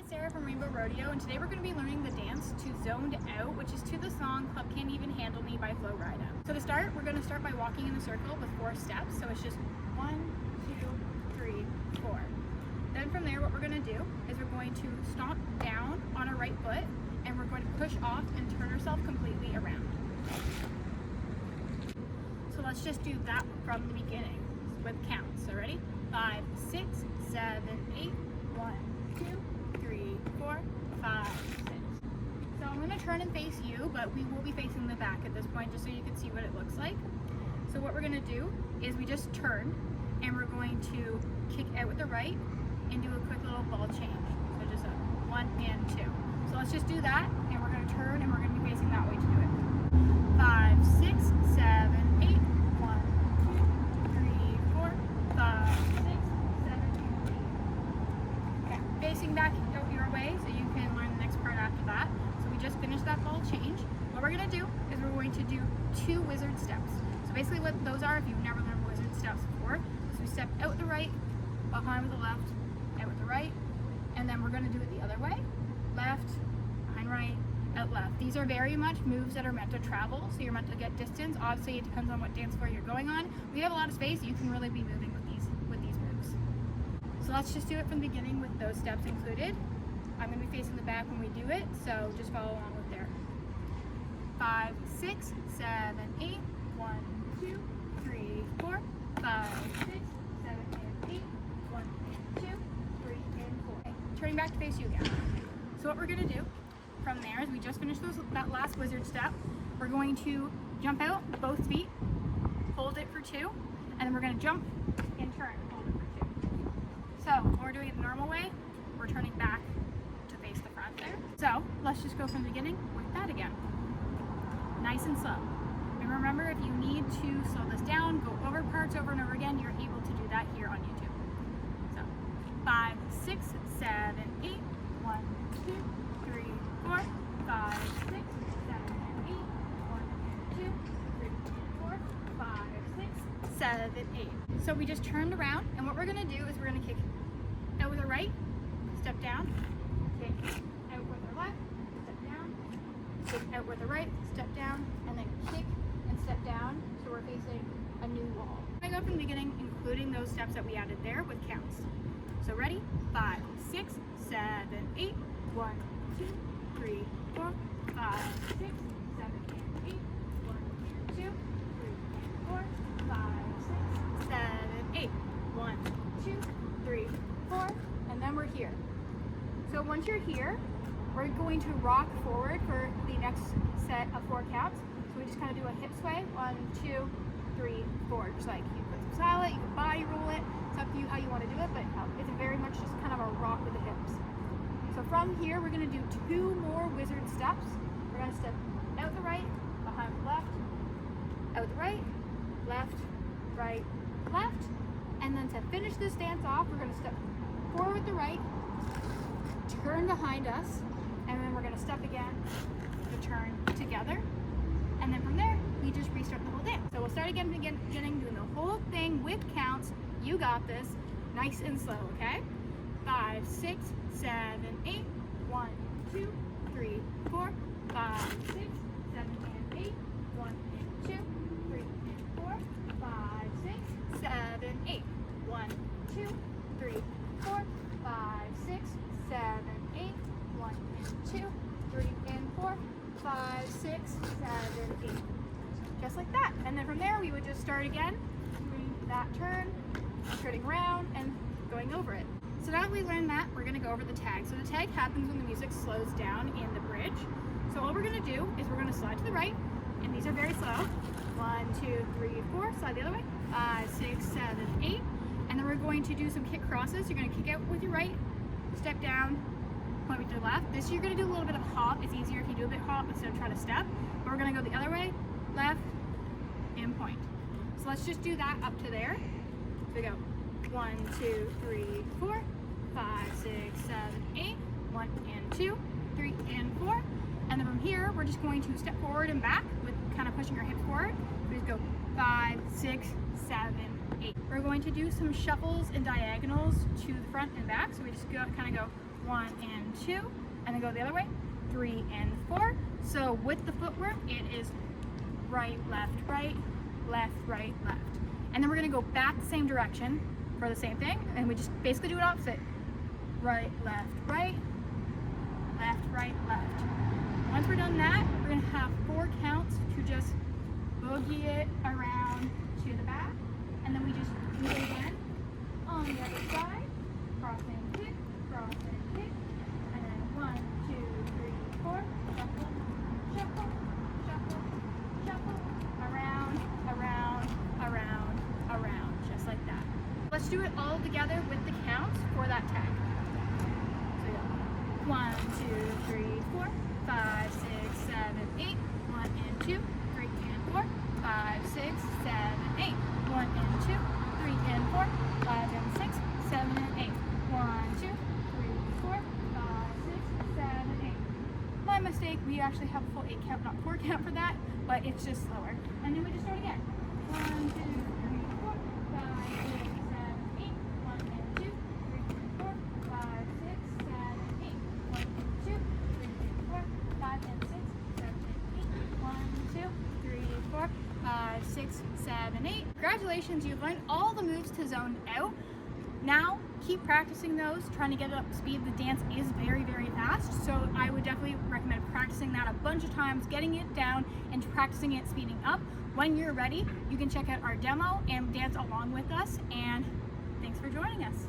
it's Sarah from Rainbow Rodeo, and today we're going to be learning the dance to Zoned Out, which is to the song Club Can't Even Handle Me by Flo Rida. So to start, we're going to start by walking in a circle with 4 steps. So it's just 1, 2, 3, 4. Then from there, what we're going to do is we're going to stomp down on our right foot, and we're going to push off and turn ourselves completely around. So let's just do that from the beginning with counts. So ready? 5, 6, 7, 8, 1, 2, 3, 4, 5, 6. So I'm going to turn and face you, but we will be facing the back at this point just so you can see what it looks like. So what we're going to do is we just turn and we're going to kick out with the right and do a quick little ball change. So just a 1 and 2. So let's just do that, and we're going to turn and we're going to be facing that way to do it. 5, 6, 7, 8, 1, 2, 3, 4, 5, 6, 7, 8. Okay, facing back out your way so you can learn the next part after that. So we just finished that ball change. What we're going to do is we're going to do 2 wizard steps. So basically what those are, if you've never learned wizard steps before, is we step out with the right, behind with the left, out with the right, and then we're going to do it the other way. Left, behind right, out left. These are very much moves that are meant to travel, so you're meant to get distance. Obviously, it depends on what dance floor you're going on. We have a lot of space, you can really be moving with these moves. So let's just do it from the beginning with those steps included. I'm going to be facing the back when we do it, so just follow along with there. 5, 6, 7, 8, 1, 2, 3, 4, 5, 6, 7, and 8, 1, 2, 3, and 4. Turning back to face you again. So what we're going to do from there is we just finished that last wizard step. We're going to jump out both feet, hold it for 2, and then we're going to jump and turn, hold it for 2. So when we're doing it the normal way, we're turning back to face the front there. So let's just go from the beginning with that again. Nice and slow. And remember, if you need to slow this down, go over parts over and over again, you're able to do that here on YouTube. So 5, 6, 7, 8, 1, 2, 3, 4, 5, 6, 7, and 8, 1, 2, 3, 4, 5, 6, 7, 8. So we just turned around, and what we're going to do is we're going to kick out with our right, step down, kick out with our left, step down, kick out with the right, step down, and then kick and step down, so we're facing a new wall. I go from the beginning, including those steps that we added there with counts. So ready? 5, 6, 7, 8, 1, 2, 3, 4, 5, 6, 7, and 8, 1, 2, 3, 4, 5, 6, 7, 8, 1, 2, 3, 4, and then we're here. So once you're here, we're going to rock forward for the next set of 4 counts. So we just kind of do a hip sway, 1, 2, 3, 4, just like you can style it, you can body roll it. It's up to you how you want to do it, but it's very much just kind of a rock with the hips. So from here, we're going to do 2 more wizard steps. We're going to step out the right, behind the left, out the right, left, right, left. And then to finish this dance off, we're going to step forward with the right, turn behind us, and then we're going to step again to turn together. And then from there, we just restart the whole dance. So we'll start again from the beginning, doing the whole thing with counts. You got this, nice and slow, okay? 5, 6, 7, 8, 1, 2, 3, 4, 5, 6, 7, and 8, 1, 2, 3, 4, 5, 6, 7, 8, 1, 2, 3, 4, 5, 6, 7, 8, 1, 2, 3, and 4, 5, 6, 7, 8. Just like that. And then from there, we would just start again, doing that turn, turning around, and going over it. So now that we learned that, we're going to go over the tag. So the tag happens when the music slows down in the bridge. So all we're going to do is we're going to slide to the right, and these are very slow. 1, 2, 3, 4, slide the other way. 5, 6, 7, 8. And then we're going to do some kick crosses. You're going to kick out with your right, step down, point with your left. This you're going to do a little bit of hop. It's easier if you do a bit hop instead of trying to step. But we're going to go the other way, left, and point. So let's just do that up to there. So we go 1, 2, 3, 4, 5, 6, 7, 8, 1 and 2, 3 and 4. And then from here, we're just going to step forward and back with kind of pushing our hips forward. We just go 5, 6, 7, 8. We're going to do some shuffles and diagonals to the front and back. So we just go kind of go 1 and 2, and then go the other way, 3 and 4. So with the footwork, it is right, left, right, left, right, left. And then we're gonna go back the same direction for the same thing, and we just basically do it opposite. Right, left, right, left, right, left. Once we're done that, we're gonna have 4 counts to just boogie it around to the back, and then we just do it again on the other side. Cross and kick, and then 1, 2, 3, 4, shuffle, shuffle, shuffle, shuffle, around, around, around, around, just like that. Let's do it all together with the counts for that tag. So we go 1, 2, 3, 4, 5, 6, 7, 8, 1 and 2, 3 and 4, 5, 6, 7, 8, 1 and 2, 3 and 4, 5 and 6, 7 and 8, 1, 2, 3, 4, 5, 6, 7, 8. My mistake, we actually have a full 8 count, not 4 count for that, but it's just slower. And then we just start again. 1, 2, 3, 4, 5, 6, 7, 8, 1 and 2, 3 and 4, 5, 6, 7, 8, 1 and 2, 3 and 4, 5 and 6, 7 and 8, 1, 2, 3, 4, 5, 6, 7, 8. Congratulations, you've learned all the moves to zone out. Now, keep practicing those, trying to get it up to speed. The dance is very, very fast, so I would definitely recommend practicing that a bunch of times, getting it down and practicing it, speeding up. When you're ready, you can check out our demo and dance along with us, and thanks for joining us.